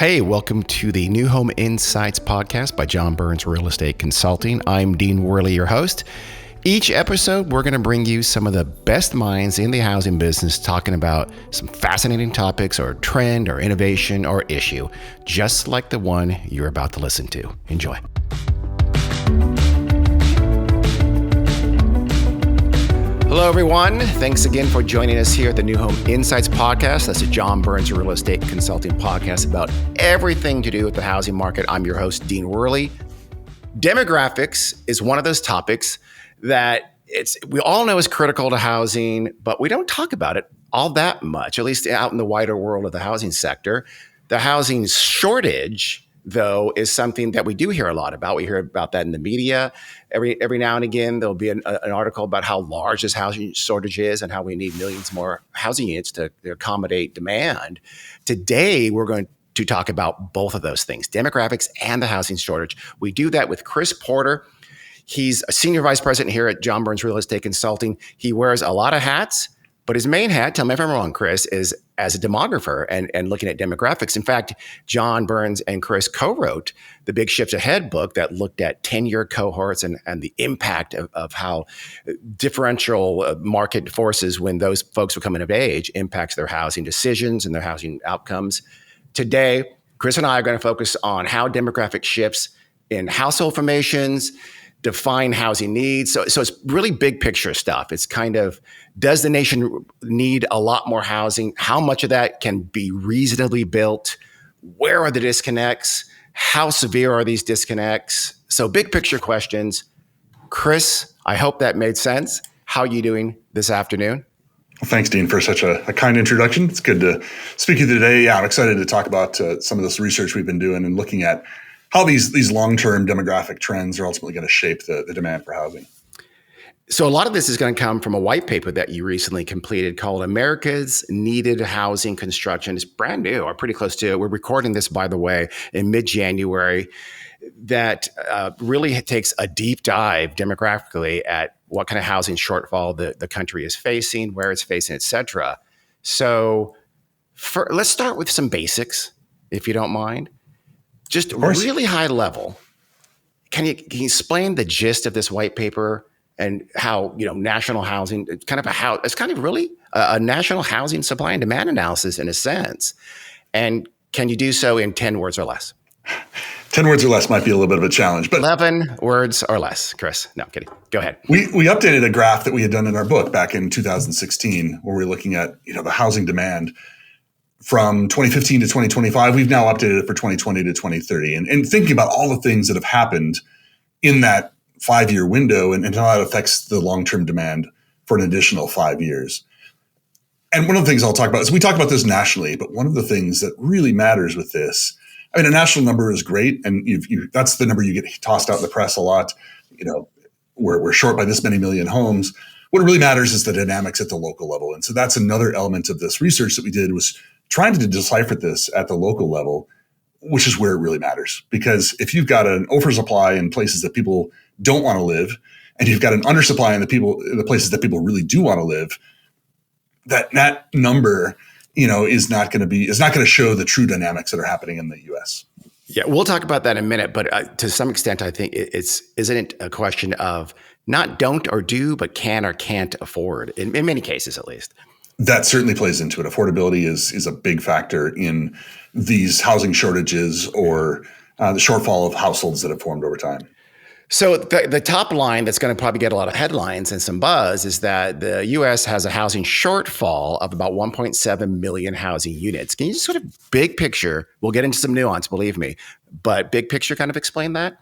Hey, welcome to the New Home Insights podcast by John Burns Real Estate Consulting. I'm Dean Worley, your host. Each episode, we're going to bring you some of the best minds in the housing business talking about some fascinating topics or trend or innovation or issue, just like the one you're about to listen to. Enjoy. Hello, everyone. Thanks again for joining us here at the New Home Insights podcast. That's a John Burns Real Estate Consulting podcast about everything to do with the housing market. I'm your host, Dean Worley. Demographics is one of those topics that we all know is critical to housing, but we don't talk about it all that much, at least out in the wider world of the housing sector. The housing shortage, though, is something that we do hear a lot about. We hear about that in the media. Every now and again, there'll be an article about how large this housing shortage is and how we need millions more housing units to accommodate demand. Today, we're going to talk about both of those things, demographics and the housing shortage. We do that with Chris Porter. He's a senior vice president here at John Burns Real Estate Consulting. He wears a lot of hats, but his main hat, tell me if I'm wrong, Chris, is as a demographer and looking at demographics. In fact, John Burns and Chris co-wrote the Big Shifts Ahead book that looked at 10-year cohorts and the impact of how differential market forces when those folks are coming of age impacts their housing decisions and their housing outcomes. Today, Chris and I are going to focus on how demographic shifts in household formations define housing needs. So it's really big picture stuff. It's kind of, does the nation need a lot more housing? How much of that can be reasonably built? Where are the disconnects? How severe are these disconnects? So big picture questions. Chris, I hope that made sense. How are you doing this afternoon? Well, thanks, Dean, for such a kind introduction. It's good to speak to you today. Yeah, I'm excited to talk about some of this research we've been doing and looking at how these long-term demographic trends are ultimately going to shape the demand for housing. So a lot of this is going to come from a white paper that you recently completed called America's Needed Housing Construction. It's brand new, or pretty close to it. We're recording this, by the way, in mid-January, that really takes a deep dive demographically at what kind of housing shortfall the country is facing, where it's facing, et cetera. So let's start with some basics, if you don't mind. Just really high level. Can you explain the gist of this white paper and how, national housing, it's kind of really a national housing supply and demand analysis in a sense. And can you do so in 10 words or less? 10 words or less might be a little bit of a challenge, but 11 words or less, Chris. No, I'm kidding. Go ahead. We updated a graph that we had done in our book back in 2016, where we were looking at, the housing demand from 2015 to 2025. We've now updated it for 2020 to 2030. And thinking about all the things that have happened in that 5-year window and how that affects the long-term demand for an additional 5 years. And one of the things I'll talk about is we talk about this nationally, but one of the things that really matters with this, a national number is great. And that's the number you get tossed out in the press a lot. We're short by this many million homes. What really matters is the dynamics at the local level. And so that's another element of this research that we did, was trying to decipher this at the local level, which is where it really matters. Because if you've got an oversupply in places that people don't want to live, and you've got an undersupply in the places that people really do want to live, that number, is not going to show the true dynamics that are happening in the U.S. Yeah, we'll talk about that in a minute. But to some extent, I think isn't it a question of not don't or do, but can or can't afford, in many cases at least. That certainly plays into it. Affordability is a big factor in these housing shortages or the shortfall of households that have formed over time. So the top line that's going to probably get a lot of headlines and some buzz is that the U.S. has a housing shortfall of about 1.7 million housing units. Can you just sort of big picture, we'll get into some nuance, believe me, but big picture kind of explain that?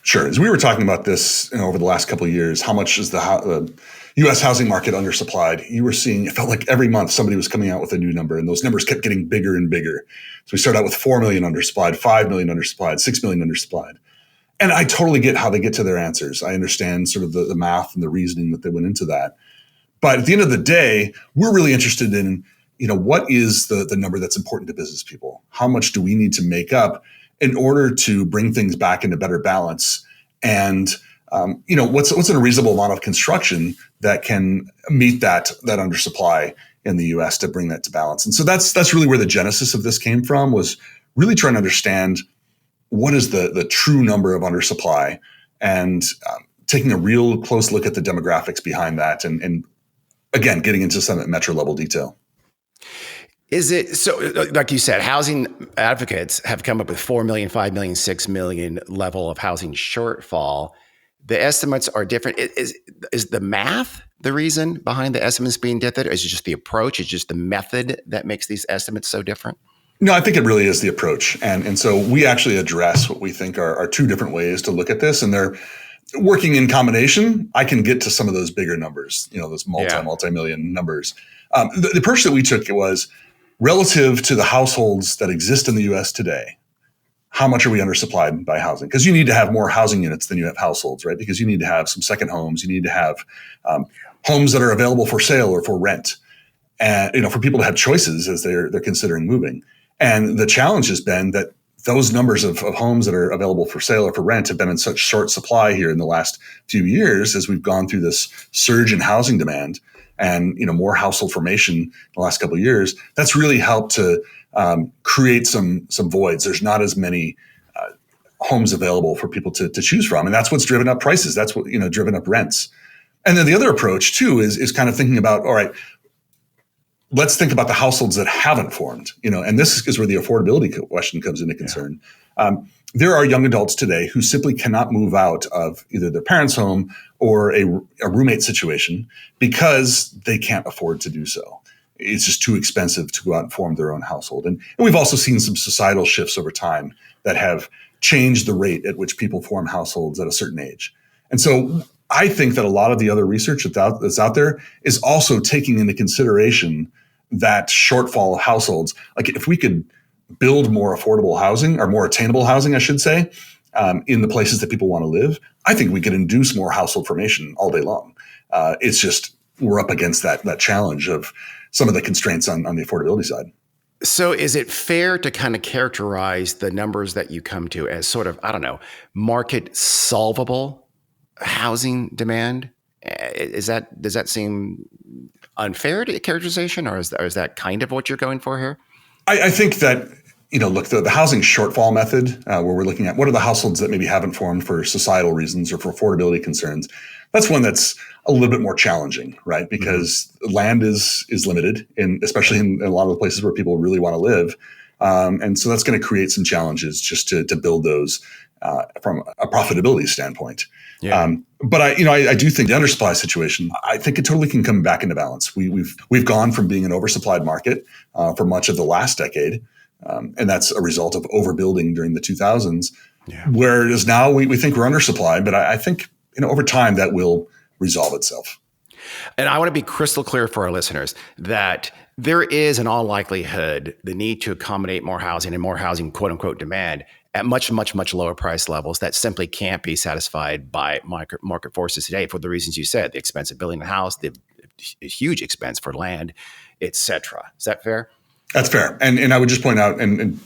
Sure. As we were talking about this over the last couple of years, how much is the U.S. housing market undersupplied? You were seeing, it felt like every month somebody was coming out with a new number, and those numbers kept getting bigger and bigger. So we started out with 4 million undersupplied, 5 million undersupplied, 6 million undersupplied. And I totally get how they get to their answers. I understand sort of the math and the reasoning that they went into that. But at the end of the day, we're really interested in, what is the number that's important to business people? How much do we need to make up in order to bring things back into better balance? And, what's a reasonable amount of construction that can meet that undersupply in the U.S. to bring that to balance? And so that's really where the genesis of this came from, was really trying to understand what is the true number of undersupply, and taking a real close look at the demographics behind that, and again, getting into some metro level detail. Is it so, like you said, housing advocates have come up with 4 million, 5 million, 6 million level of housing shortfall. The estimates are different. Is the math the reason behind the estimates being different? Or is it just the approach? Is it just the method that makes these estimates so different? No, I think it really is the approach. And so we actually address what we think are two different ways to look at this, and they're working in combination. I can get to some of those bigger numbers, those multi-million numbers. The approach that we took was relative to the households that exist in the U.S. today. How much are we undersupplied by housing? Because you need to have more housing units than you have households, right? Because you need to have some second homes. You need to have homes that are available for sale or for rent, and for people to have choices as they're considering moving. And the challenge has been that those numbers of homes that are available for sale or for rent have been in such short supply here in the last few years, as we've gone through this surge in housing demand and more household formation in the last couple of years. That's really helped to create some voids. There's not as many homes available for people to choose from, and that's what's driven up prices. That's what driven up rents. And then the other approach too is kind of thinking about, all right, let's think about the households that haven't formed, and this is where the affordability question comes into concern. Yeah. There are young adults today who simply cannot move out of either their parents' home or a roommate situation because they can't afford to do so. It's just too expensive to go out and form their own household. And we've also seen some societal shifts over time that have changed the rate at which people form households at a certain age. And so I think that a lot of the other research that's out there is also taking into consideration that shortfall of households. Like if we could build more affordable housing, or more attainable housing, I should say, in the places that people want to live, I think we could induce more household formation all day long. It's just we're up against that challenge of some of the constraints on the affordability side. So is it fair to kind of characterize the numbers that you come to as sort of, market solvable housing demand? Does that seem unfair to characterization, or is that kind of what you're going for here? I think that, look, the housing shortfall method, where we're looking at what are the households that maybe haven't formed for societal reasons or for affordability concerns, that's one that's a little bit more challenging, right? Because land is limited, especially in a lot of the places where people really want to live. And so that's going to create some challenges just to build those from a profitability standpoint. Yeah. But I do think the undersupply situation, I think it totally can come back into balance. We've gone from being an oversupplied market for much of the last decade, and that's a result of overbuilding during the 2000s. Yeah. Whereas now we think we're undersupplied, but I think over time that will resolve itself. And I want to be crystal clear for our listeners that there is, in all likelihood, the need to accommodate more housing and more housing, quote unquote, demand at much, much, much lower price levels that simply can't be satisfied by market forces today for the reasons you said, the expense of building a house, the huge expense for land, et cetera. Is that fair? That's fair. And I would just point out, and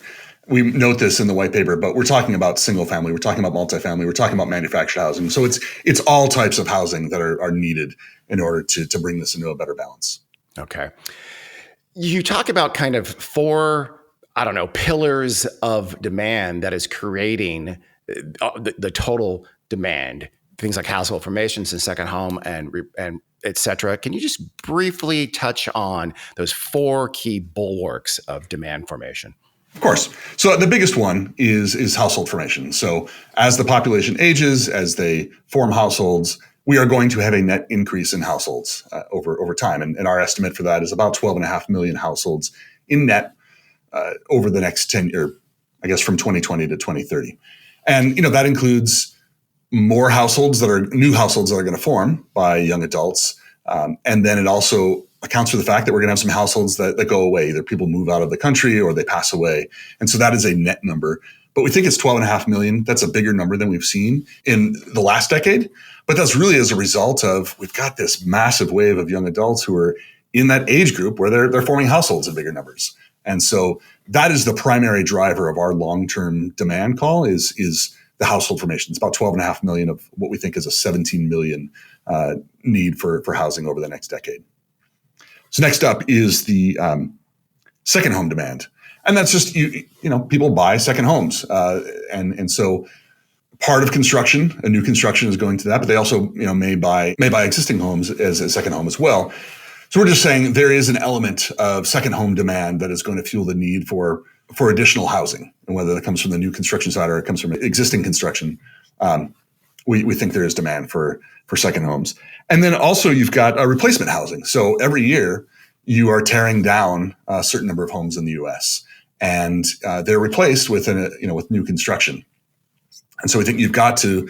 we note this in the white paper, but we're talking about single family, we're talking about multifamily, we're talking about manufactured housing. So it's all types of housing that are needed in order to bring this into a better balance. Okay. You talk about kind of four, pillars of demand that is creating the total demand, things like household formations and second home and et cetera. Can you just briefly touch on those four key bulwarks of demand formation? Of course. So the biggest one is household formation. So as the population ages, as they form households, we are going to have a net increase in households over time. And our estimate for that is about 12.5 million households in net over the next 10 years, I guess from 2020 to 2030. And, that includes more households new households that are going to form by young adults. And then it also accounts for the fact that we're going to have some households that go away. Either people move out of the country or they pass away. And so that is a net number. But we think it's 12.5 million. That's a bigger number than we've seen in the last decade. But that's really as a result of we've got this massive wave of young adults who are in that age group where they're forming households in bigger numbers. And so that is the primary driver of our long-term demand call is the household formation. It's about 12.5 million of what we think is a 17 million need for housing over the next decade. So next up is the second home demand. And that's just, people buy second homes. And so part of construction, a new construction is going to that, but they also, may buy existing homes as a second home as well. So we're just saying there is an element of second home demand that is going to fuel the need for additional housing. And whether that comes from the new construction side or it comes from existing construction, we think there is demand for second homes. And then also you've got replacement housing. So every year you are tearing down a certain number of homes in the US and they're replaced with with new construction. And so we think you've got to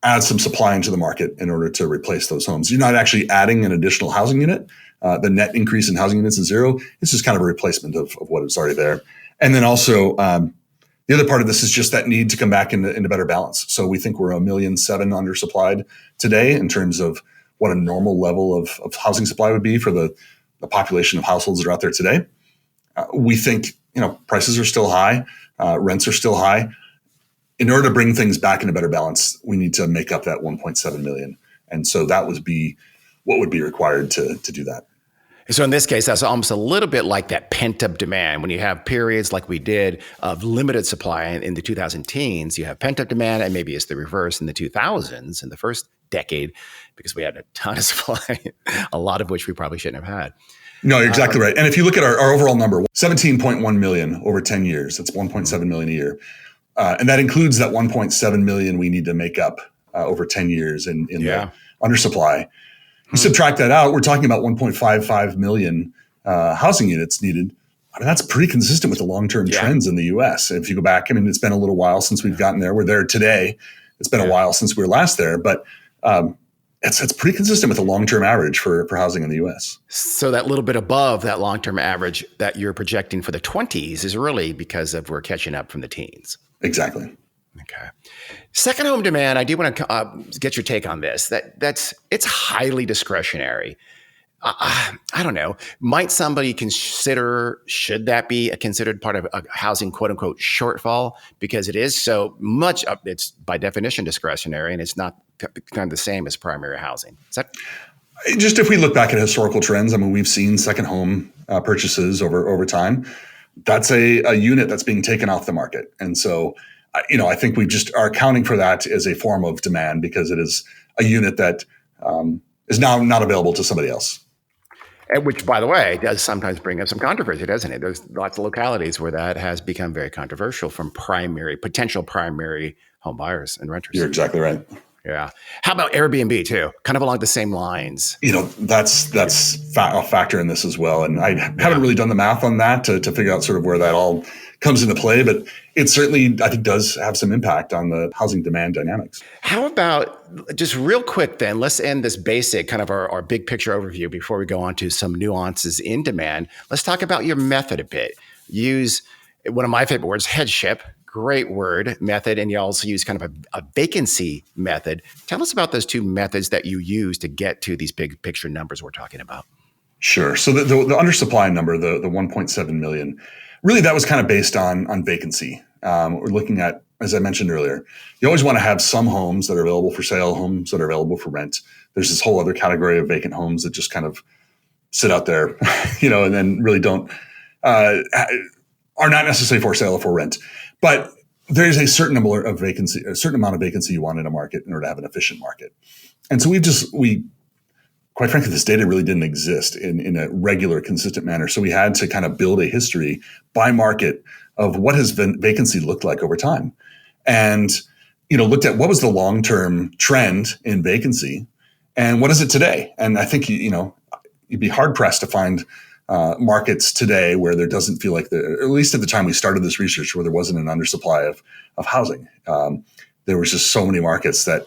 add some supply into the market in order to replace those homes. You're not actually adding an additional housing unit. The net increase in housing units is zero. It's just kind of a replacement of what is already there. And then also the other part of this is just that need to come back into better balance. So we think we're 1.7 million undersupplied today in terms of what a normal level of housing supply would be for the population of households that are out there today. We think, prices are still high, rents are still high. In order to bring things back into better balance, we need to make up that 1.7 million. And so that would be what would be required to do that. So in this case, that's almost a little bit like that pent-up demand. When you have periods like we did of limited supply in the 2010s, you have pent-up demand, and maybe it's the reverse in the 2000s, in the first decade, because we had a ton of supply, a lot of which we probably shouldn't have had. No, you're exactly right. And if you look at our overall number, 17.1 million over 10 years, that's 1.7 million a year. And that includes that 1.7 million we need to make up over 10 years in the undersupply. You subtract that out, we're talking about 1.55 million housing units needed. I mean, that's pretty consistent with the long-term trends in the U.S. If you go back, it's been a little while since we've gotten there. We're there today. It's been a while since we were last there, but it's pretty consistent with the long-term average for housing in the U.S. So that little bit above that long-term average that you're projecting for the 20s is really because of we're catching up from the teens. Exactly. Okay. Second home demand, I do want to get your take on this. It's highly discretionary. I don't know. Might somebody should that be considered part of a housing quote unquote shortfall? Because it is so much, it's by definition discretionary and it's not kind of the same as primary housing. Is that? Just if we look back at historical trends, we've seen second home purchases over time. That's a unit that's being taken off the market. And so, I think we just are accounting for that as a form of demand because it is a unit that is now not available to somebody else. Which, by the way, does sometimes bring up some controversy, doesn't it? There's lots of localities where that has become very controversial from potential primary home buyers and renters. You're exactly right. Yeah. How about Airbnb too? Kind of along the same lines. That's a factor in this as well. And I haven't really done the math on that to figure out sort of where that all comes into play, but it certainly, I think, does have some impact on the housing demand dynamics. How about just real quick then, let's end this basic kind of our big picture overview before we go on to some nuances in demand. Let's talk about your method a bit. Use one of my favorite words, headship. Great word, method, and you also use kind of a vacancy method. Tell us about those two methods that you use to get to these big picture numbers we're talking about. Sure. So the undersupply number, the 1.7 million, really that was kind of based on vacancy. We're looking at, as I mentioned earlier, you always want to have some homes that are available for sale, homes that are available for rent. There's this whole other category of vacant homes that just kind of sit out there, and then really don't are not necessarily for sale or for rent. But there's a certain amount of vacancy you want in a market in order to have an efficient market. And so we quite frankly, this data really didn't exist in a regular, consistent manner. So we had to kind of build a history by market of what has vacancy looked like over time. And, looked at what was the long-term trend in vacancy and what is it today? And I think, you'd be hard pressed to find markets today where there doesn't feel like at least at the time we started this research, where there wasn't an undersupply of housing. There was just so many markets that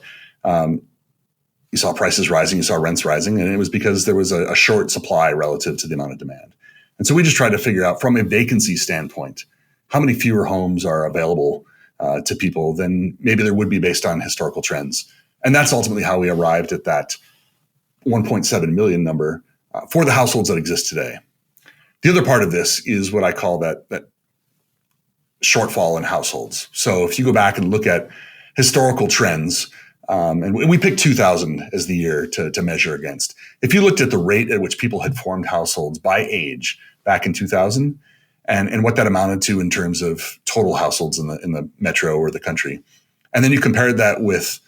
you saw prices rising, you saw rents rising, and it was because there was a short supply relative to the amount of demand. And so we just tried to figure out from a vacancy standpoint, how many fewer homes are available to people than maybe there would be based on historical trends. And that's ultimately how we arrived at that 1.7 million number for the households that exist today. The other part of this is what I call that shortfall in households. So if you go back and look at historical trends, and we picked 2000 as the year to measure against. If you looked at the rate at which people had formed households by age back in 2000, and what that amounted to in terms of total households in the metro or the country. And then you compared that with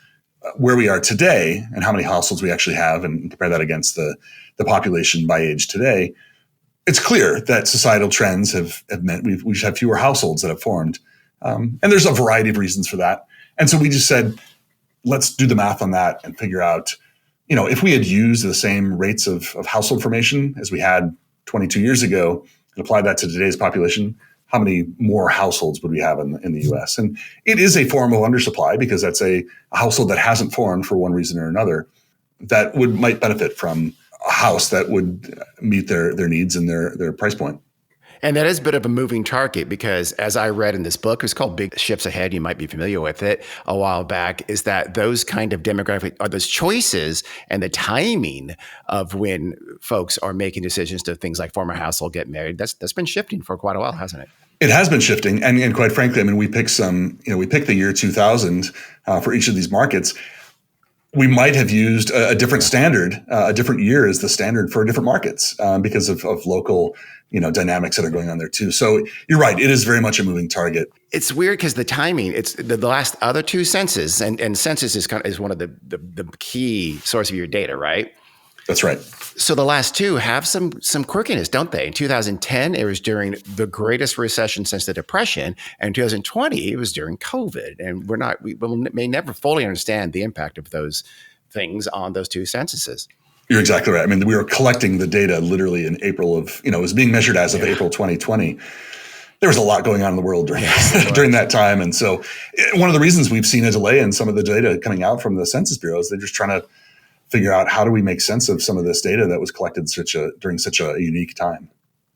where we are today and how many households we actually have, and compare that against the population by age today. It's clear that societal trends have meant we have fewer households that have formed. And there's a variety of reasons for that. And so we just said, let's do the math on that and figure out, if we had used the same rates of household formation as we had 22 years ago and applied that to today's population, how many more households would we have in the US? And it is a form of undersupply because that's a household that hasn't formed for one reason or another that might benefit from a house that would meet their needs and their price point. And that is a bit of a moving target because as I read in this book, it's called Big Ships Ahead. You might be familiar with it a while back, is that those kind of demographic are those choices and the timing of when folks are making decisions to things like form a household, get married. That's been shifting for quite a while, hasn't it? It has been shifting. And quite frankly, we picked we picked the year 2000 for each of these markets. We might have used a different standard, a different year as the standard for different markets because of local, dynamics that are going on there too. So you're right. It is very much a moving target. It's weird because the timing, it's the last other two census and census is one of the key source of your data, right? That's right. So the last two have some quirkiness, don't they? In 2010, it was during the greatest recession since the Depression. And in 2020, it was during COVID. And we may never fully understand the impact of those things on those two censuses. You're exactly right. We were collecting the data literally in April of, it was being measured as of April 2020. There was a lot going on in the world during that time. And so one of the reasons we've seen a delay in some of the data coming out from the Census Bureau is they're just trying to figure out how do we make sense of some of this data that was collected during such a unique time.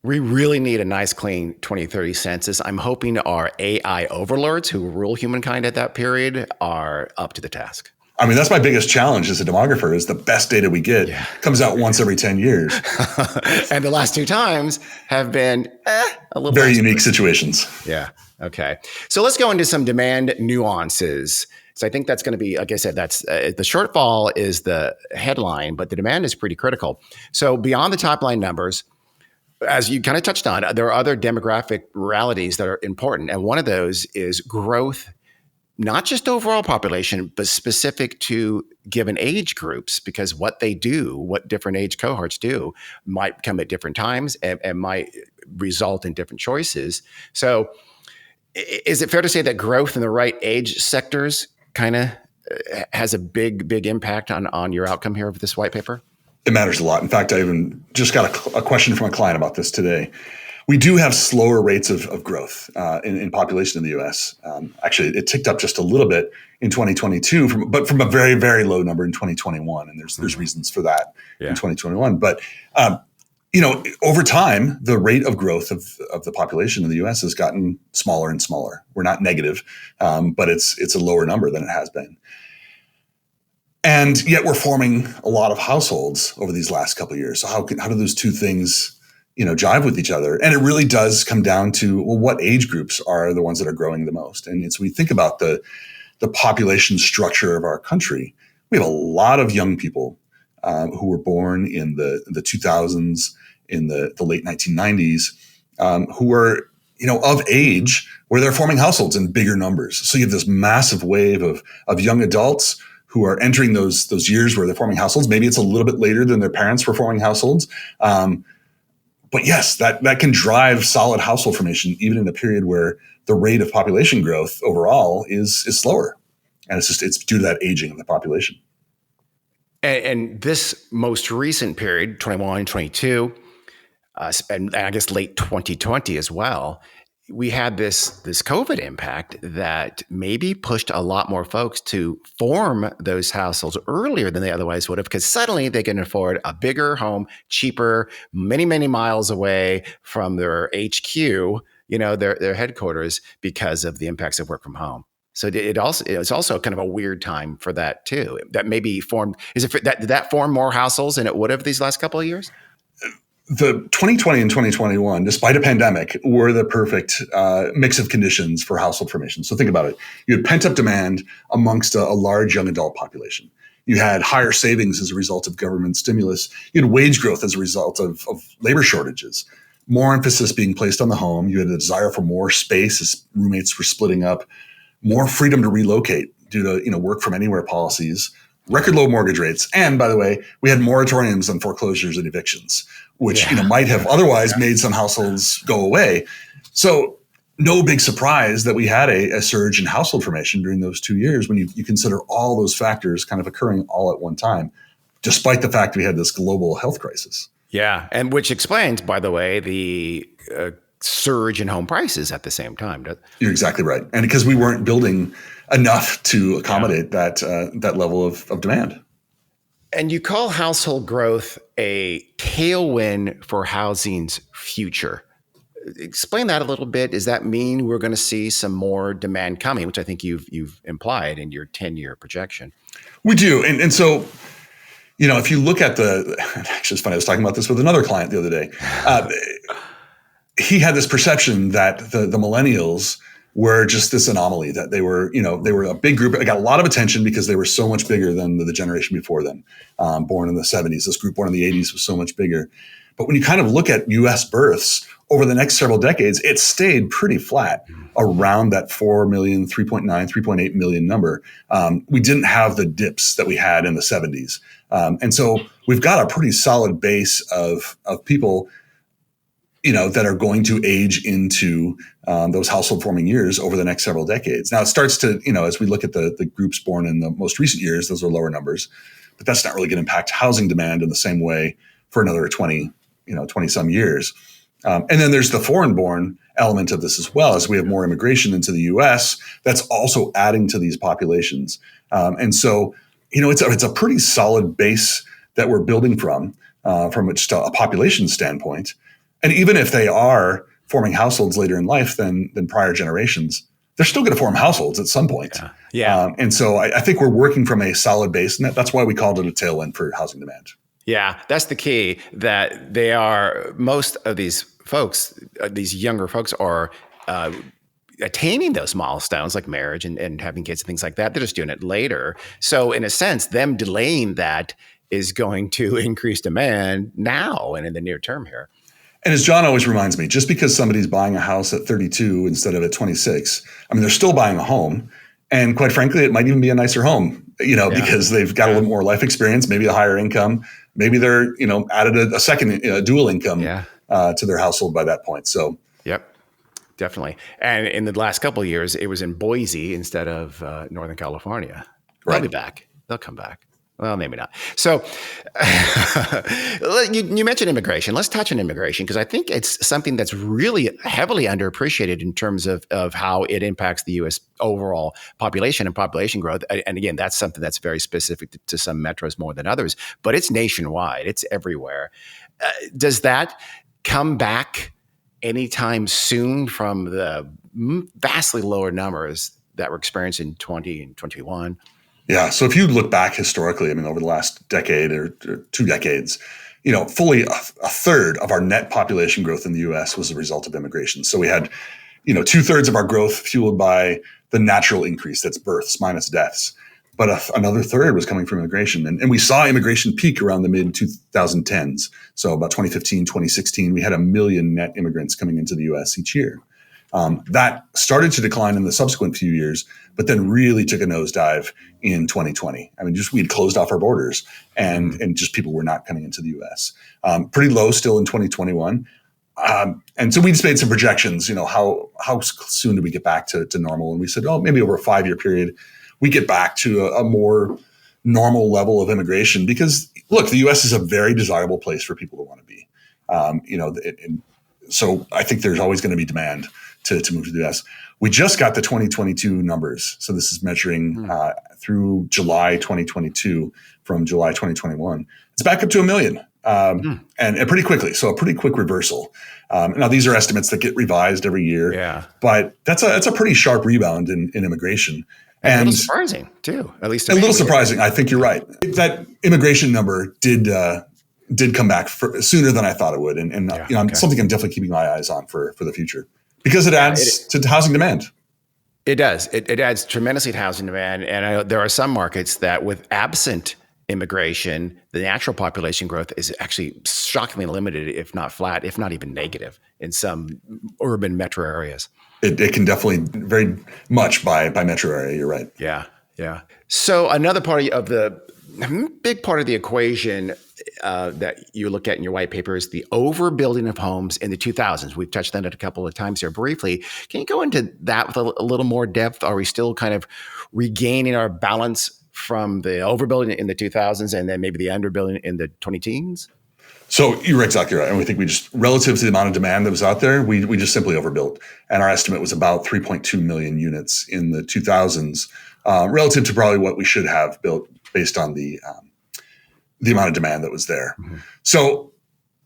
We really need a nice, clean 2030 census. I'm hoping our AI overlords who rule humankind at that period are up to the task. That's my biggest challenge as a demographer is the best data we get comes out once every 10 years. And the last two times have been a little very unique situations. Yeah. Okay. So let's go into some demand nuances. So I think that's going to be, like I said, that's the shortfall is the headline, but the demand is pretty critical. So beyond the top line numbers, as you kind of touched on, there are other demographic realities that are important. And one of those is growth, not just overall population, but specific to given age groups, because what they do, what different age cohorts do might come at different times and might result in different choices. So is it fair to say that growth in the right age sectors kind of has a big impact on your outcome here of this white paper? It matters a lot. In fact, I even just got a question from a client about this today. We do have slower rates of growth in population in the U.S. Actually, it ticked up just a little bit in 2022, but from a very, very low number in 2021. And there's reasons for that in 2021. But over time, the rate of growth of the population in the U.S. has gotten smaller and smaller. We're not negative, but it's a lower number than it has been. And yet we're forming a lot of households over these last couple of years. So how do those two things, jive with each other? And it really does come down to, well, what age groups are the ones that are growing the most? And so we think about the population structure of our country. We have a lot of young people who were born in the 2000s, in the late 1990s, who are, of age where they're forming households in bigger numbers. So you have this massive wave of young adults who are entering those years where they're forming households. Maybe it's a little bit later than their parents were forming households. But yes, that can drive solid household formation, even in a period where the rate of population growth overall is slower. And it's due to that aging of the population. And this most recent period, 21, 22, and I guess late 2020 as well, we had this COVID impact that maybe pushed a lot more folks to form those households earlier than they otherwise would have, because suddenly they can afford a bigger home, cheaper, many, many miles away from their HQ, their headquarters, because of the impacts of work from home. So it's also kind of a weird time for that too. That maybe formed, did that form more households than it would have these last couple of years? The 2020 and 2021, despite a pandemic, were the perfect mix of conditions for household formation. So think about it. You had pent-up demand amongst a large young adult population. You had higher savings as a result of government stimulus. You had wage growth as a result of labor shortages. more emphasis being placed on the home. You had a desire for more space as roommates were splitting up, more freedom to relocate due to work from anywhere policies, record low mortgage rates, and by the way, we had moratoriums on foreclosures and evictions, which might have otherwise made some households go away. So no big surprise that we had a surge in household formation during those 2 years when you consider all those factors kind of occurring all at one time, despite the fact we had this global health crisis. Yeah, and which explains, by the way, the surge in home prices at the same time. You're exactly right. And because we weren't building enough to accommodate that level of demand. And you call household growth a tailwind for housing's future. Explain that a little bit. Does that mean we're going to see some more demand coming, which I think you've implied in your 10-year projection? We do. And so, if you look at actually it's funny, I was talking about this with another client the other day. He had this perception that the millennials were just this anomaly, that they were a big group. It got a lot of attention because they were so much bigger than the generation before them, born in the 70s. This group born in the 80s was so much bigger. But when you kind of look at U.S. births over the next several decades, it stayed pretty flat around that 4 million, 3.9, 3.8 million number. We didn't have the dips that we had in the 70s. And so we've got a pretty solid base of people that are going to age into those household forming years over the next several decades. Now it starts to, as we look at the groups born in the most recent years, those are lower numbers, but that's not really going to impact housing demand in the same way for another 20 some years. And then there's the foreign born element of this as well, as we have more immigration into the US, that's also adding to these populations. And so, it's a pretty solid base that we're building from just a population standpoint. And even if they are forming households later in life than prior generations, they're still going to form households at some point. Yeah. And so I think we're working from a solid base, and that's why we called it a tailwind for housing demand. Yeah, that's the key, that most of these folks, these younger folks are attaining those milestones like marriage and having kids and things like that. They're just doing it later. So in a sense, them delaying that is going to increase demand now and in the near term here. And as John always reminds me, just because somebody's buying a house at 32 instead of at 26, they're still buying a home. And quite frankly, it might even be a nicer home, because they've got a little more life experience, maybe a higher income. Maybe they're, added a second dual income to their household by that point. So, yep, definitely. And in the last couple of years, it was in Boise instead of Northern California. Right. They'll be back. They'll come back. Well, maybe not. So you mentioned immigration. Let's touch on immigration, because I think it's something that's really heavily underappreciated in terms of how it impacts the U.S. overall population and population growth. And again, that's something that's very specific to some metros more than others, but it's nationwide. It's everywhere. Does that come back anytime soon from the vastly lower numbers that were experienced in 20 and 21? Yeah. So if you look back historically, over the last decade or 2 decades, fully a third of our net population growth in the U.S. was a result of immigration. So we had, 2/3 of our growth fueled by the natural increase, that's births minus deaths. But another third was coming from immigration. And we saw immigration peak around the mid 2010s. So about 2015, 2016, we had 1 million net immigrants coming into the U.S. each year. That started to decline in the subsequent few years, but then really took a nosedive in 2020. We had closed off our borders and just people were not coming into the U.S. Pretty low still in 2021. And so we just made some projections, how soon do we get back to normal? And we said, maybe over a 5-year period, we get back to a more normal level of immigration because, look, the U.S. is a very desirable place for people to want to be. So I think there's always going to be demand to move to the U.S. We just got the 2022 numbers. So this is measuring through July 2022 from July 2021. It's back up to 1 million and pretty quickly. So a pretty quick reversal. Now, these are estimates that get revised every year, but that's a pretty sharp rebound in immigration. And a little surprising too, at least. A little surprising. I think you're right. That immigration number did come back sooner than I thought it would. And something I'm definitely keeping my eyes on for the future. Because it adds to housing demand. It does. It adds tremendously to housing demand. And there are some markets that with absent immigration, the natural population growth is actually shockingly limited, if not flat, if not even negative in some urban metro areas. It can definitely very much by metro area. You're right. Yeah. Yeah. So another part of the big part of the equation that you look at in your white paper is the overbuilding of homes in the 2000s. We've touched on it a couple of times here briefly. Can you go into that with a little more depth? Are we still kind of regaining our balance from the overbuilding in the 2000s and then maybe the underbuilding in the 2010s? So you're exactly right. And we think we just, relative to the amount of demand that was out there, we just simply overbuilt. And our estimate was about 3.2 million units in the 2000s, relative to probably what we should have built based on the amount of demand that was there. Mm-hmm. So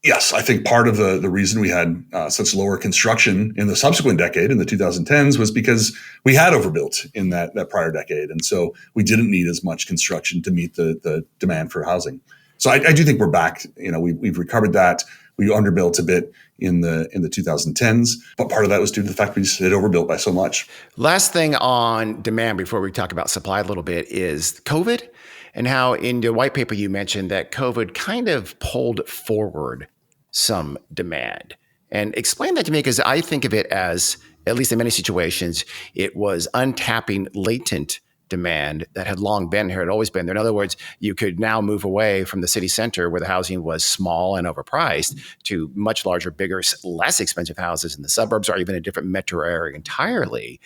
yes, I think part of the reason we had such lower construction in the subsequent decade, in the 2010s, was because we had overbuilt in that prior decade. And so we didn't need as much construction to meet the demand for housing. So I do think we're back. We've recovered that. We underbuilt a bit in the 2010s, but part of that was due to the fact we just had overbuilt by so much. Last thing on demand before we talk about supply a little bit is COVID, and how in your white paper you mentioned that COVID kind of pulled forward some demand. And explain that to me, because I think of it as, at least in many situations, it was untapping latent demand that had long been here, had always been there. In other words, you could now move away from the city center where the housing was small and overpriced to much larger, bigger, less expensive houses in the suburbs or even a different metro area entirely.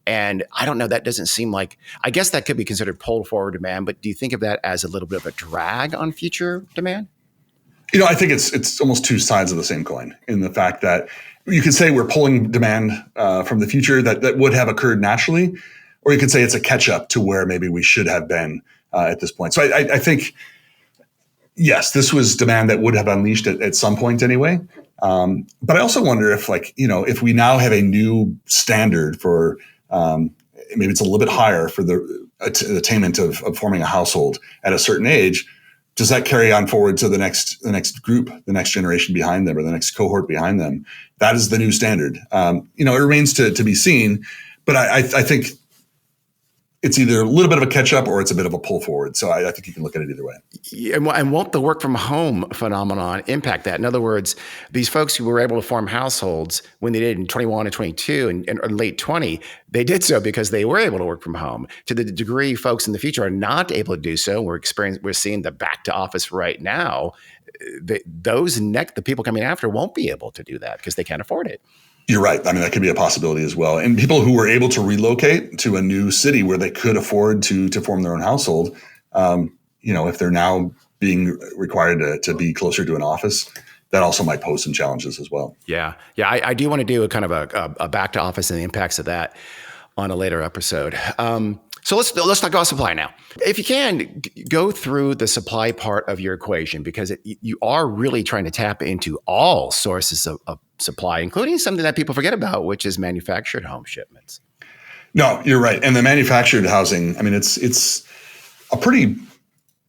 And I don't know, that doesn't seem like, I guess that could be considered pulled forward demand, but do you think of that as a little bit of a drag on future demand? I think it's almost two sides of the same coin, in the fact that you could say we're pulling demand from the future that would have occurred naturally, or you could say it's a catch up to where maybe we should have been at this point. So I think, yes, this was demand that would have unleashed at some point anyway. But I also wonder if if we now have a new standard for, maybe it's a little bit higher for the attainment of forming a household at a certain age, does that carry on forward to the next group, the next generation behind them, or the next cohort behind them? That is the new standard. It remains to be seen, but I think it's either a little bit of a catch up or it's a bit of a pull forward. So I think you can look at it either way. And won't the work from home phenomenon impact that? In other words, these folks who were able to form households when they did in 21 and 22 and late 20, they did so because they were able to work from home. To the degree folks in the future are not able to do so, we're seeing the back to office right now. The people coming after won't be able to do that because they can't afford it. You're right. I mean, that could be a possibility as well. And people who were able to relocate to a new city where they could afford to form their own household, if they're now being required to be closer to an office, that also might pose some challenges as well. Yeah. Yeah. I do want to do a kind of a back to office and the impacts of that on a later episode. So let's talk about supply now. If you can, go through the supply part of your equation, because you are really trying to tap into all sources of supply, including something that people forget about, which is manufactured home shipments. No, you're right. And the manufactured housing, I mean, it's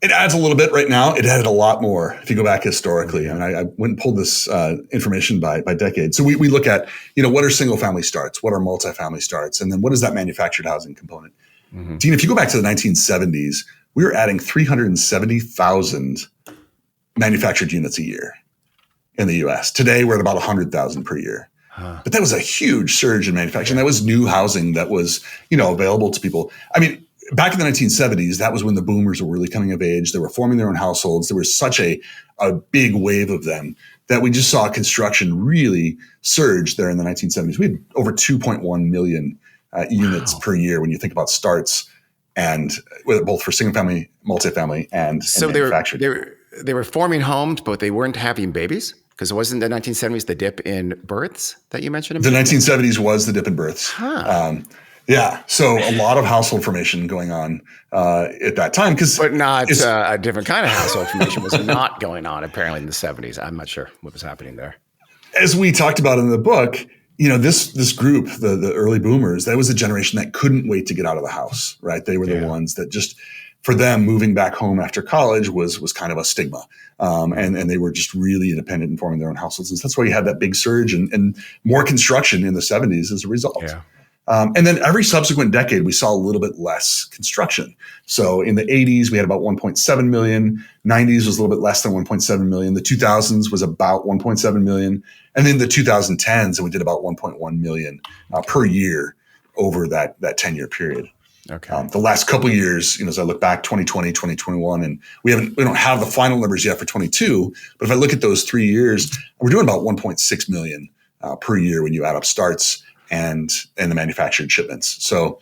it adds a little bit right now. It added a lot more if you go back historically. And I went and pulled this information by decade. So we look at, what are single family starts? What are multifamily starts? And then what is that manufactured housing component? Mm-hmm. Dean, if you go back to the 1970s, we were adding 370,000 manufactured units a year in the U.S. Today, we're at about 100,000 per year. Huh. But that was a huge surge in manufacturing. That was new housing that was, available to people. I mean, back in the 1970s, that was when the boomers were really coming of age. They were forming their own households. There was such a big wave of them that we just saw construction really surge there in the 1970s. We had over 2.1 million units per year when you think about starts, and both for single family, multifamily, and manufactured. They were forming homes, but they weren't having babies, because it wasn't the 1970s the dip in births that you mentioned? The 1970s was the dip in births. Huh. Yeah, so a lot of household formation going on at that time, but not a different kind of household formation was not going on apparently in the 70s. I'm not sure what was happening there. As we talked about in the book, this group, the early boomers, that was a generation that couldn't wait to get out of the house, right? They were the ones that just, for them, moving back home after college was kind of a stigma. And they were just really independent in forming their own households. And that's why you had that big surge and more construction in the 70s as a result. And then every subsequent decade, we saw a little bit less construction. So in the 80s, we had about 1.7 million. 90s was a little bit less than 1.7 million. The 2000s was about 1.7 million. And then the 2010s, we did about 1.1 million per year over that 10-year period. Okay. The last couple of years, as I look back, 2020, 2021, and we don't have the final numbers yet for 22. But if I look at those 3 years, we're doing about 1.6 million per year when you add up starts and the manufactured shipments. So,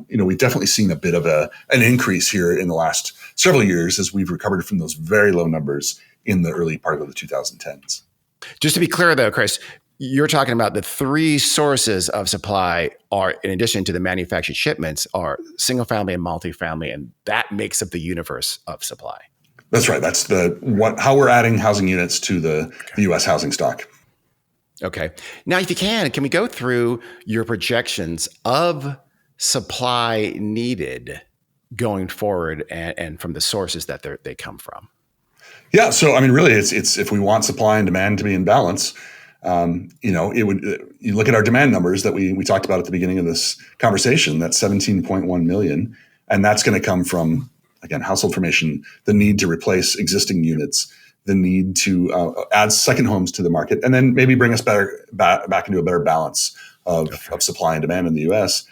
we've definitely seen a bit of an increase here in the last several years as we've recovered from those very low numbers in the early part of the 2010s. Just to be clear, though, Chris, you're talking about the three sources of supply are, in addition to the manufactured shipments, are single family and multifamily, and that makes up the universe of supply. That's right. That's how we're adding housing units to the U.S. housing stock. Okay. Now, if you can we go through your projections of supply needed going forward and from the sources that they come from? Yeah. So, really, it's if we want supply and demand to be in balance, you look at our demand numbers that we talked about at the beginning of this conversation, that's 17.1 million. And that's going to come from, again, household formation, the need to replace existing units, the need to add second homes to the market, and then maybe bring us back into a better balance of supply and demand in the U.S.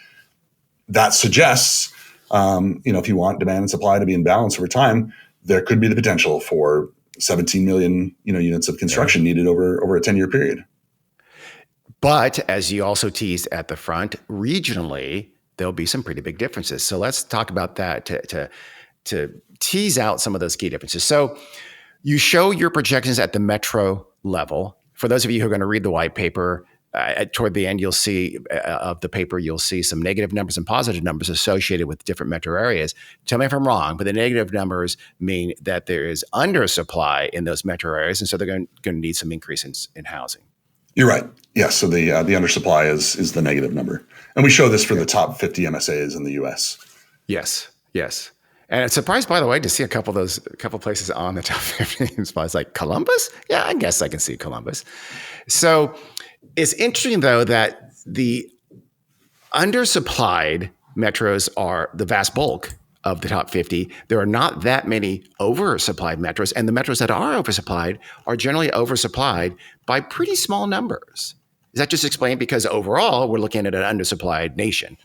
That suggests, if you want demand and supply to be in balance over time, there could be the potential for 17 million units of construction needed over a 10-year period. But as you also teased at the front, regionally, there'll be some pretty big differences. So let's talk about that to tease out some of those key differences. So you show your projections at the metro level. For those of you who are going to read the white paper, toward the end, you'll see of the paper, you'll see some negative numbers and positive numbers associated with different metro areas. Tell me if I'm wrong, but the negative numbers mean that there is undersupply in those metro areas, and so they're going to need some increase in housing. You're right. Yes. So the undersupply is the negative number, and we show this for the top 50 MSAs in the U.S. Yes. And it's surprised, by the way, to see a couple places on the top 15 spots, like Columbus. Yeah, I guess I can see Columbus. So it's interesting, though, that the undersupplied metros are the vast bulk of the top 50. There are not that many oversupplied metros, and the metros that are oversupplied are generally oversupplied by pretty small numbers. Is that just explained because overall we're looking at an undersupplied nation?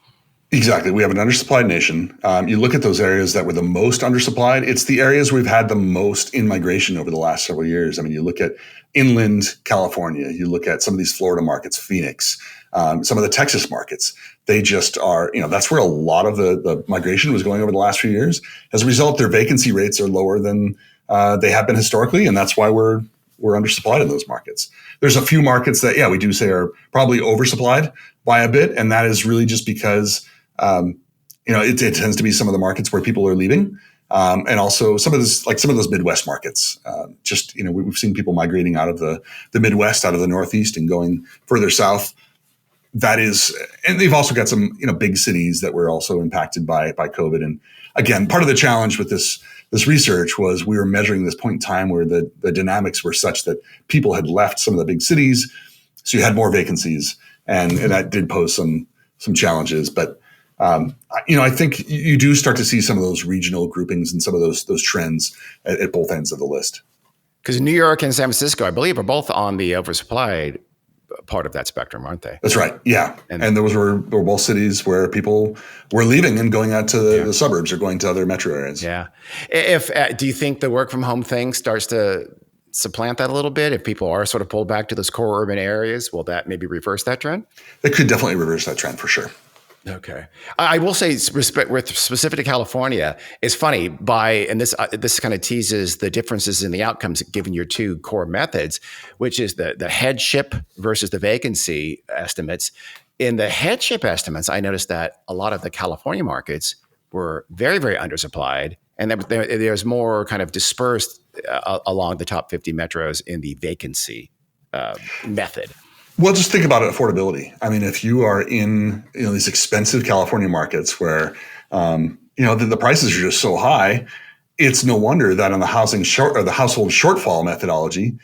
Exactly. We have an undersupplied nation. You look at those areas that were the most undersupplied, it's the areas we've had the most in-migration over the last several years. You look at inland California, you look at some of these Florida markets, Phoenix, some of the Texas markets. They just are, that's where a lot of the migration was going over the last few years. As a result, their vacancy rates are lower than they have been historically, and that's why we're undersupplied in those markets. There's a few markets that, we do say are probably oversupplied by a bit, and that is really just because it tends to be some of the markets where people are leaving, and also some of those Midwest markets. We've seen people migrating out of the Midwest, out of the Northeast, and going further south. That is, and they've also got some big cities that were also impacted by COVID. And again, part of the challenge with this research was we were measuring this point in time where the dynamics were such that people had left some of the big cities, so you had more vacancies, and that did pose some challenges. But I think you do start to see some of those regional groupings and some of those trends at both ends of the list. Because New York and San Francisco, I believe, are both on the oversupplied part of that spectrum, aren't they? That's right. Yeah. And those were both cities where people were leaving and going out to the suburbs or going to other metro areas. Yeah. Do you think the work from home thing starts to supplant that a little bit? If people are sort of pulled back to those core urban areas, will that maybe reverse that trend? It could definitely reverse that trend for sure. Okay. I will say, with specific to California, it's funny and this kind of teases the differences in the outcomes given your two core methods, which is the headship versus the vacancy estimates. In the headship estimates, I noticed that a lot of the California markets were very, very undersupplied, and there's more kind of dispersed along the top 50 metros in the vacancy method. Well, just think about affordability. If you are in these expensive California markets where the prices are just so high, it's no wonder that on the household shortfall methodology,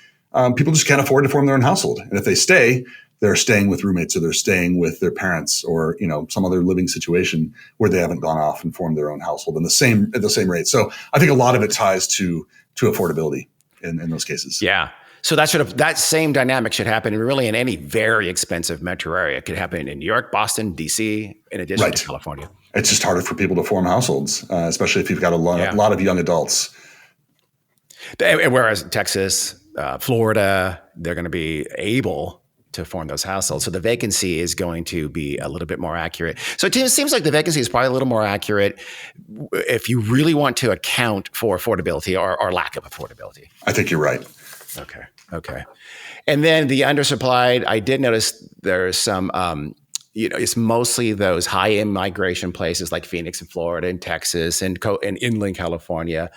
people just can't afford to form their own household. And if they stay, they're staying with roommates or they're staying with their parents or, some other living situation where they haven't gone off and formed their own household at the same rate. So I think a lot of it ties to affordability in those cases. Yeah. So that same dynamic should happen really in any very expensive metro area. It could happen in New York, Boston, DC, in addition to California. It's just harder for people to form households, especially if you've got a lot of young adults. Whereas Texas, Florida, they're going to be able to form those households. So the vacancy is going to be a little bit more accurate. So it seems like the vacancy is probably a little more accurate if you really want to account for affordability or lack of affordability. I think you're right. Okay. And then the undersupplied, I did notice there's some, it's mostly those high-end migration places like Phoenix and Florida and Texas and inland California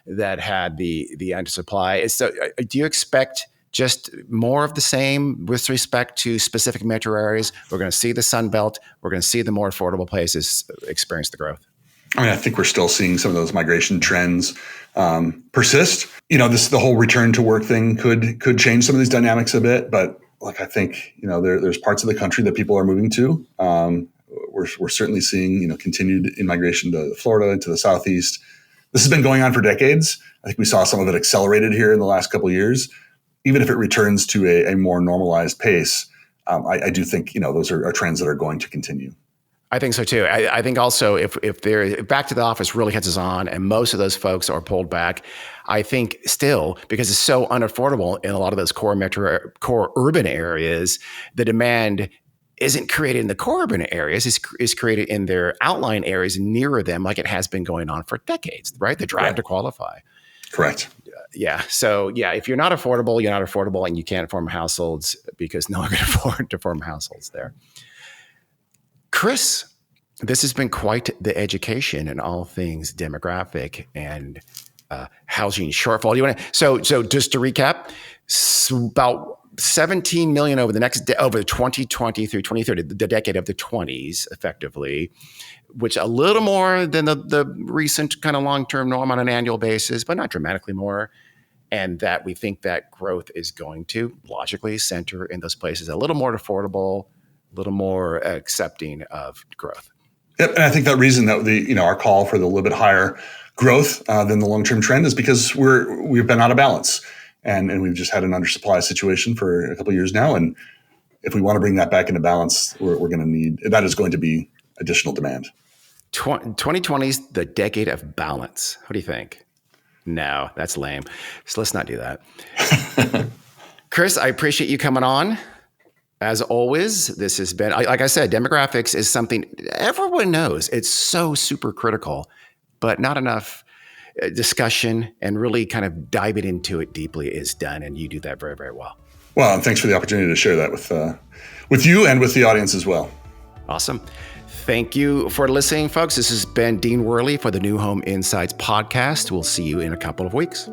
that had the undersupply. So do you expect just more of the same with respect to specific metro areas? We're going to see the Sun Belt. We're going to see the more affordable places experience the growth. I think we're still seeing some of those migration trends persist. The whole return to work thing could change some of these dynamics a bit, but I think there's parts of the country that people are moving to. We're certainly seeing continued immigration to Florida, to the Southeast. This has been going on for decades. I think we saw some of it accelerated here in the last couple of years. Even if it returns to a more normalized pace, I do think those are trends that are going to continue. I think so too. I think also if back to the office really catches on and most of those folks are pulled back, I think still, because it's so unaffordable in a lot of those core urban areas, the demand isn't created in the core urban areas, is created in their outlying areas nearer them, like it has been going on for decades, right? The drive to qualify. Correct. Yeah. So if you're not affordable, you're not affordable and you can't form households because no one can afford to form households there. Chris, this has been quite the education in all things demographic and housing shortfall. So just to recap, about 17 million over the 2020 through 2030, the decade of the 20s, effectively, which a little more than the recent kind of long-term norm on an annual basis, but not dramatically more. And that we think that growth is going to logically center in those places a little more affordable, a little more accepting of growth. Yep, and I think that reason that our call for the little bit higher growth than the long-term trend is because we've been out of balance, and we've just had an undersupply situation for a couple of years now. And if we want to bring that back into balance, we're going to need that is going to be additional demand. 2020 is the decade of balance. What do you think? No, that's lame. So let's not do that. Chris, I appreciate you coming on. As always, this has been, like I said, demographics is something everyone knows. It's so super critical, but not enough discussion and really kind of diving into it deeply is done. And you do that very, very well. Well, and thanks for the opportunity to share that with you and with the audience as well. Awesome. Thank you for listening, folks. This has been Dean Worley for the New Home Insights podcast. We'll see you in a couple of weeks.